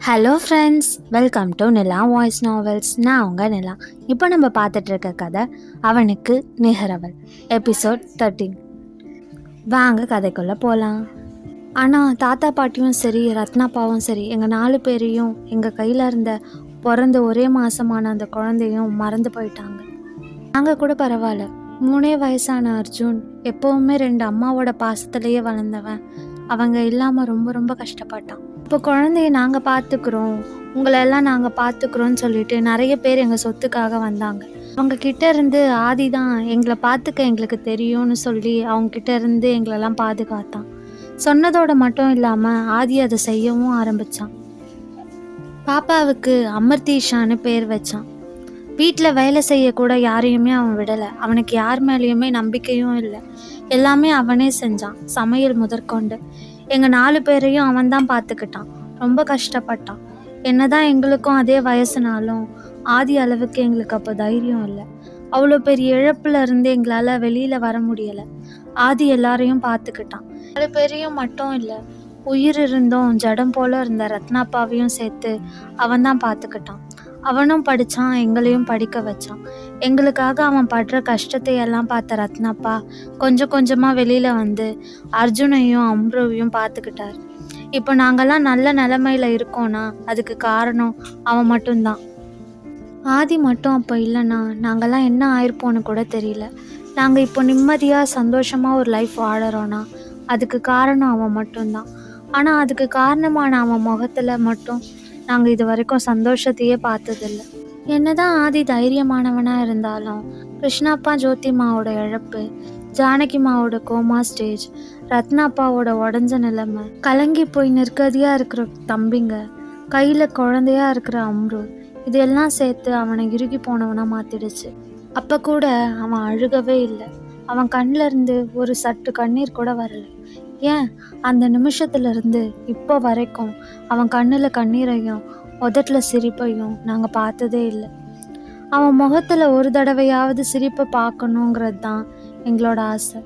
Hello friends, welcome to Nila voice novels. நான் உங்கள் நிலா. இப்போ நம்ம பார்த்துட்டு இருக்க கதை அவனுக்கு நிகரவள், எபிசோட் 13. வாங்க கதைக்குள்ளே போகலாம். ஆனால் தாத்தா பாட்டியும் சரி, ரத்னாப்பாவும் சரி, எங்கள் 4 பேரையும் எங்கள் கையில் இருந்த பிறந்த ஒரே மாதமான அந்த குழந்தையும் மறந்து போயிட்டாங்க. நாங்கள் கூட பரவாயில்ல, 3 வயசான அர்ஜுன் எப்போவுமே 2 அம்மாவோட பாசத்துலேயே வளர்ந்தவன். அவங்க இல்லாமல் ரொம்ப ரொம்ப கஷ்டப்பட்டான். இப்போ குழந்தைய நாங்கள் பார்த்துக்குறோம், உங்களெல்லாம் நாங்கள் பார்த்துக்குறோன்னு சொல்லிட்டு நிறைய பேர் எங்கள் சொத்துக்காக வந்தாங்க. அவங்க கிட்ட இருந்து ஆதி தான் எங்களை பார்த்துக்க எங்களுக்கு தெரியும்னு சொல்லி அவங்க கிட்ட இருந்து எங்களெல்லாம் பாதுகாத்தான். சொன்னதோட மட்டும் இல்லாமல் ஆதி அதை செய்யவும் ஆரம்பித்தான். பாப்பாவுக்கு அமர்தீஷான்னு பேர் வச்சான். வீட்டில் வேலை செய்யக்கூட யாரையுமே அவன் விடலை. அவனுக்கு யார் மேலேயுமே நம்பிக்கையும் இல்லை. எல்லாமே அவனே செஞ்சான், சமையல் முதற்கொண்டு. எங்கள் 4 பேரையும் அவன் தான் பார்த்துக்கிட்டான். ரொம்ப கஷ்டப்பட்டான். என்னதான் எங்களுக்கும் அதே வயசுனாலும் ஆதி அளவுக்கு எங்களுக்கு அப்போ தைரியம் இல்லை. அவ்வளோ பெரிய இழப்புல இருந்து எங்களால் வெளியில் வர முடியலை. ஆதி எல்லாரையும் பார்த்துக்கிட்டான். 4 பேரையும் மட்டும் இல்லை, உயிர் இருந்தும் ஜடம் போல இருந்த ரத்னாப்பாவையும் சேர்த்து அவன் தான் பார்த்துக்கிட்டான். அவனும் படித்தான், எங்களையும் படிக்க வச்சான். எங்களுக்காக அவன் படுற கஷ்டத்தை எல்லாம் பார்த்த ரத்னாப்பா கொஞ்சம் கொஞ்சமாக வெளியில் வந்து அர்ஜுனையும் அம்ருவையும் பார்த்துக்கிட்டார். இப்போ நாங்கள்லாம் நல்ல நிலைமையில் இருக்கோன்னா அதுக்கு காரணம் அவன் மட்டும்தான். ஆதி மட்டும் அப்போ இல்லைன்னா நாங்கள்லாம் என்ன ஆயிருப்போன்னு கூட தெரியல. நாங்கள் இப்போ நிம்மதியாக சந்தோஷமாக ஒரு லைஃப் வாழறோன்னா அதுக்கு காரணம் அவன் மட்டும்தான். ஆனால் அதுக்கு காரணமான அவன் முகத்தில் மட்டும் நாங்கள் இது வரைக்கும் சந்தோஷத்தையே பார்த்ததில்லை. என்னதான் ஆதி தைரியமானவனாக இருந்தாலும் கிருஷ்ணாப்பா ஜோதிமாவோட இழப்பு, ஜானகிமாவோட கோமா ஸ்டேஜ், ரத்னாப்பாவோட உடஞ்ச நிலைமை, கலங்கி போய் நிற்கதியாக இருக்கிற தம்பிங்க, கையில் குழந்தையா இருக்கிற அம்ரு, இதெல்லாம் சேர்த்து அவனை இறுகி போனவனா மாற்றிடுச்சு. அப்போ கூட அவன் அழுகவே இல்லை. அவன் கண்ணில் இருந்து ஒரு சட்டு கண்ணீர் கூட வரல. ஏன், அந்த நிமிஷத்துலேருந்து இப்போ வரைக்கும் அவன் கண்ணில் கண்ணீரையும் உதட்டில் சிரிப்பையும் நாங்கள் பார்த்ததே இல்லை. அவன் முகத்தில் ஒரு தடவையாவது சிரிப்பை பார்க்கணுங்கிறது தான் எங்களோட ஆசை.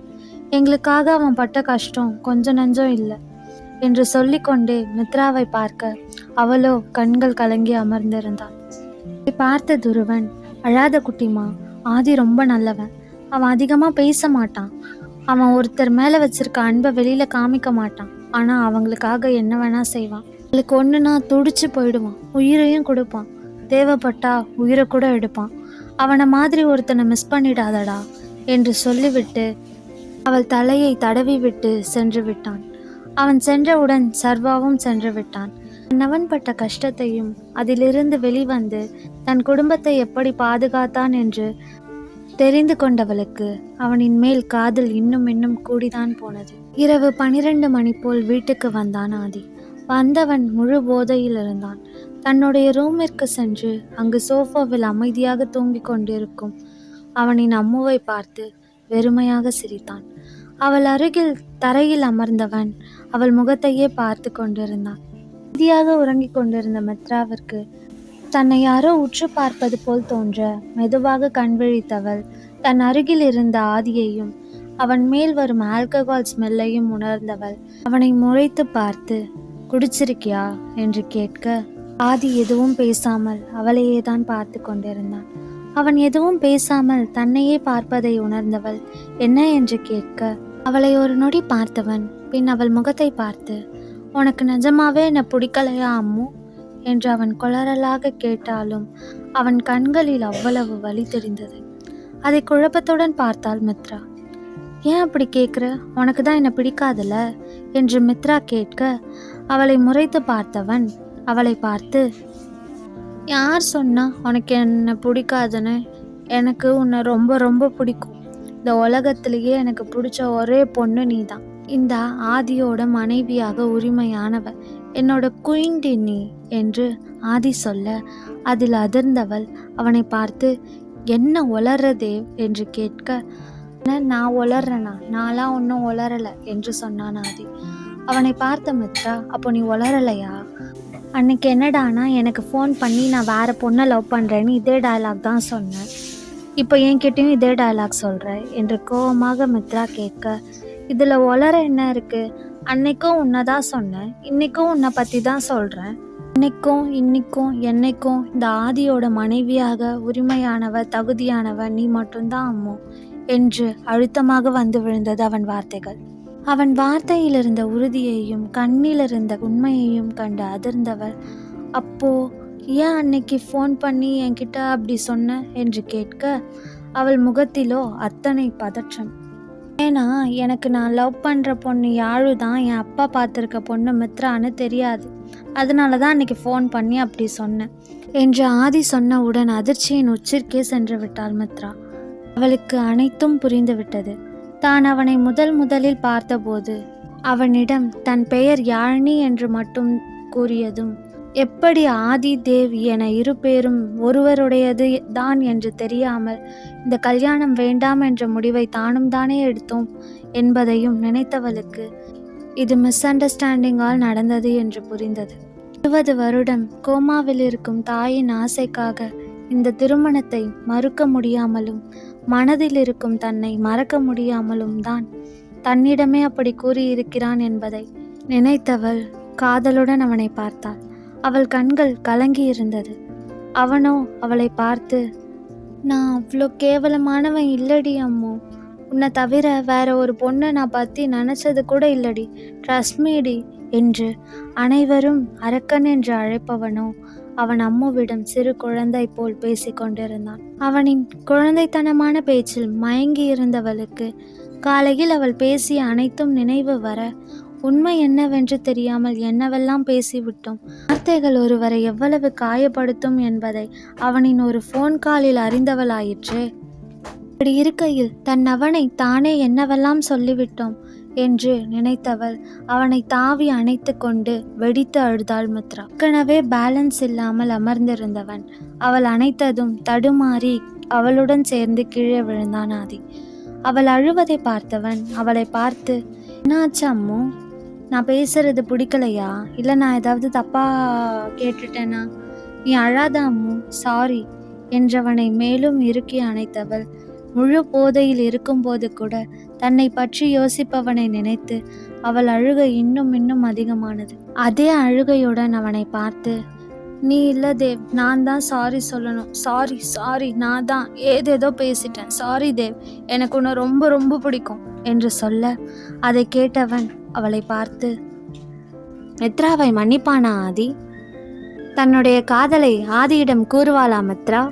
எங்களுக்காக அவன் பட்ட கஷ்டம் கொஞ்சம் நஞ்சம் இல்லை என்று சொல்லிக்கொண்டே மித்ராவை பார்க்க அவளோ கண்கள் கலங்கி அமர்ந்திருந்தாள். பார்த்த துருவன், அழாத குட்டிமா, ஆதி ரொம்ப நல்லவன். அவன் அதிகமாக பேச மாட்டான். அவன் ஒருத்தர் மேலே வச்சிருக்க அன்பை வெளியில் காமிக்க மாட்டான். ஆனால் அவங்களுக்காக என்ன வேணால் செய்வான். அவளுக்கு ஒன்றுனா துடிச்சு போயிடுவான், உயிரையும் கொடுப்பான். தேவைப்பட்டா உயிரை கூட எடுப்பான். அவனை மாதிரி ஒருத்தனை மிஸ் பண்ணிடாதடா என்று சொல்லிவிட்டு அவள் தலையை தடவி விட்டு சென்று விட்டான். அவன் சென்றவுடன் சர்வாவும் சென்று விட்டான். அவன் பட்ட கஷ்டத்தையும் அதிலிருந்து வெளிவந்து தன் குடும்பத்தை எப்படி பாதுகாத்தான் என்று தெரிந்து கொண்டவளுக்கு அவனின் மேல் காதல் இன்னும் இன்னும் கூடிதான் போனது. இரவு 12 மணி போல் வீட்டுக்கு வந்தான் ஆதி. வந்தவன் முழு போதையில் இருந்தான். தன்னுடைய ரூமிற்கு சென்று அங்கு சோஃபாவில் அமைதியாக தூங்கிக் கொண்டிருக்கும் அவனின் அம்முவை பார்த்து வெறுமையாக சிரித்தான். அவள் அருகில் தரையில் அமர்ந்தவன் அவள் முகத்தையே பார்த்து கொண்டிருந்தான். அமைதியாக உறங்கிக் கொண்டிருந்த மித்ராவிற்கு தன்னை யாரோ உற்று பார்ப்பது போல் தோன்ற மெதுவாக கண்விழித்தவள் தன் அருகில் இருந்த ஆதியையும் அவன் மேல் வரும் ஆல்கஹால் ஸ்மெல்லையும் உணர்ந்தவள் அவனை முறைத்து பார்த்து, குடிச்சிருக்கியா என்று கேட்க ஆதி எதுவும் பேசாமல் அவளையே தான் பார்த்து கொண்டிருந்தான். அவன் எதுவும் பேசாமல் தன்னையே பார்ப்பதை உணர்ந்தவள் என்ன என்று கேட்க அவளை ஒரு நொடி பார்த்தவன் பின் அவள் முகத்தை பார்த்து, உனக்கு நிஜமாவே என்னை பிடிக்கலையா அம்மு என்று அவன் குளறலாக கேட்டாலும் அவன் கண்களில் அவ்வளவு வலி தெரிந்தது. அதை குழப்பத்துடன் பார்த்தாள் மித்ரா. ஏன் அப்படி கேட்குற, உனக்கு தான் என்னை பிடிக்காதுல்ல என்று மித்ரா கேட்க அவளை முறைத்து பார்த்தவன் அவளை பார்த்து, யார் சொன்னா உனக்கு என்னை பிடிக்காதுன்னு? எனக்கு உன்னை ரொம்ப ரொம்ப பிடிக்கும். இந்த உலகத்திலேயே எனக்கு பிடிச்ச ஒரே பொண்ணு நீ தான். இந்த ஆதியோட மனைவியாக உரிமையானவ, என்னோட குயின்டி நீ என்று ஆதி சொல்ல அதில் அதிர்ந்தவள் அவனை பார்த்து, என்ன உளர்ற தேவ் என்று கேட்க, நான் உளர்றேனா? நான்லாம் ஒன்றும் உளரலை என்று சொன்னான் ஆதி. அவனை பார்த்த மித்ரா, அப்போ நீ உளரலையா? அன்னைக்கு என்னடானா எனக்கு ஃபோன் பண்ணி நான் வேற பொண்ணை லவ் பண்ணுறேன்னு இதே டயலாக் தான் சொன்னேன். இப்போ என்கிட்டையும் இதே டயலாக் சொல்கிற என்று கோபமாக மித்ரா கேட்க, இதில் உளர என்ன இருக்குது? அன்னைக்கும் உன்னை தான் சொன்னேன், இன்றைக்கும் உன்னை பற்றி தான் சொல்கிறேன். இன்னைக்கும் என்னைக்கும் இந்த ஆதியோட மனைவியாக உரிமையானவ தகுதியானவ நீ மட்டும்தான் அம்மு என்று அழுத்தமாக வந்து விழுந்தது அவன் வார்த்தைகள். அவன் வார்த்தையில் இருந்த உறுதியையும் கண்ணில் இருந்த உண்மையையும் கண்டு அதிர்ந்தவள், அப்போ ஏன் அன்னைக்கு ஃபோன் பண்ணி என்கிட்ட அப்படி சொன்ன என்று கேட்க அவள் முகத்திலோ அத்தனை பதற்றம். ஏன்னா எனக்கு நான் லவ் பண்ணுற பொண்ணு யாழு தான் என் அப்பா பார்த்துருக்க பொண்ணு மித்ரான்னு தெரியாது, அதனால தான் அன்னைக்கு ஃபோன் பண்ணி அப்படி சொன்னேன் என்று ஆதி சொன்னவுடன் அதிர்ச்சியின் உச்சிற்கே சென்று விட்டாள் மித்ரா. அவளுக்கு அனைத்தும் புரிந்து விட்டது. தான் அவனை முதலில் பார்த்தபோது அவனிடம் தன் பெயர் யாழினி என்று மட்டும் கூறியதும் எப்படி ஆதி தேவ் என இரு பேரும் ஒருவருடையது தான் என்று தெரியாமல் இந்த கல்யாணம் வேண்டாம் என்ற முடிவை தானும் தானே எடுத்தோம் என்பதையும் நினைத்தவளுக்கு இது மிஸ் அண்டர்ஸ்டாண்டிங்கால் நடந்தது என்று புரிந்தது. 20 வருடம் கோமாவில் இருக்கும் தாயின் ஆசைக்காக இந்த திருமணத்தை மறுக்க முடியாமலும் மனதில் இருக்கும் தன்னை மறக்க முடியாமலும் தான் தன்னிடமே அப்படி கூறியிருக்கிறான் என்பதை நினைத்தவள் காதலுடன் அவனை பார்த்தாள். அவள் கண்கள் கலங்கி இருந்தது. அவனோ அவளை பார்த்து, நான் அவ்வளோ கேவலமானவன் இல்லடி அம்மு, உன்னை தவிர வேற ஒரு பொண்ணை நான் பற்றி நினச்சது கூட இல்லடி, ட்ரஸ்ட் மீடி என்று அனைவரும் அரக்கன் என்று அழைப்பவனோ அவன் அம்முவிடம் சிறு குழந்தை போல் பேசி கொண்டிருந்தான். அவனின் குழந்தைத்தனமான பேச்சில் மயங்கி இருந்தவளுக்கு காலையில் அவள் பேசிய அனைத்தும் நினைவு வர உண்மை என்னவென்று தெரியாமல் என்னவெல்லாம் பேசிவிட்டோம், வார்த்தைகள் ஒருவரை எவ்வளவு காயப்படுத்தும் என்பதை அவனின் ஒரு ஃபோன் காலில் அறிந்தவளாயிற்றே. அப்படி இருக்கையில் தன் அவனை தானே என்னவெல்லாம் சொல்லிவிட்டோம் என்று நினைத்தவள் அவனை தாவி அணைத்து கொண்டு வெடித்து அழுதாள் மித்ரா. ஏற்கனவே பேலன்ஸ் இல்லாமல் அமர்ந்திருந்தவன் அவள் அணைத்ததும் தடுமாறி அவளுடன் சேர்ந்து கீழே விழுந்தான் ஆதி. அவள் அழுவதை பார்த்தவன் அவளை பார்த்து, என்னாச்சு அம்மு, நான் பேசுறது பிடிக்கலையா, இல்லை நான் ஏதாவது தப்பா கேட்டுட்டேனா, நீ அழாத அம்மு, சாரி என்றவனை மேலும் இறுக்கி அணைத்தவள் முழு போதையில் இருக்கும்போது கூட தன்னை பற்றி யோசிப்பவனை நினைத்து அவள் அழுகை இன்னும் அதிகமானது. அதே அழுகையுடன் அவனை பார்த்து, நீ இல்லை தேவ், நான் தான் சாரி சொல்லணும், சாரி நான் தான் ஏதேதோ பேசிட்டேன், சாரி தேவ், எனக்கு உன்னை ரொம்ப பிடிக்கும் என்று சொல்ல அதை கேட்டவன் அவளை பார்த்து, மித்ராவை மன்னிப்பானா ஆதி? தன்னுடைய காதலை ஆதியிடம் கூறுவாளா மித்ரா?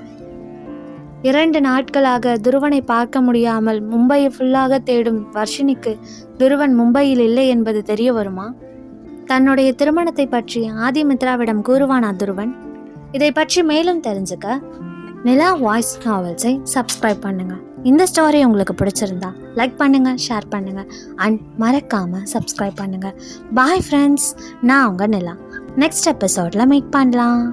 2 நாட்களாக துருவனை பார்க்க முடியாமல் மும்பையை ஃபுல்லாக தேடும் வர்ஷினிக்கு துருவன் மும்பையில் இல்லை என்பது தெரிய வருமா? தன்னுடைய திருமணத்தை பற்றி ஆதி மித்ராவிடம் கூறுவானா துருவன்? இதை பற்றி மேலும் தெரிஞ்சுக்க நிலா வாய்ஸ் நாவல்ஸை சப்ஸ்கிரைப் பண்ணுங்க. இந்த ஸ்டோரி உங்களுக்கு பிடிச்சிருந்தா லைக் பண்ணுங்க, ஷேர் பண்ணுங்க அண்ட் மறக்காம சப்ஸ்கிரைப் பண்ணுங்க. பாய் ஃப்ரெண்ட்ஸ், நான் உங்க நிலா. நெக்ஸ்ட் எபிசோட்ல மீட் பண்ணலாம்.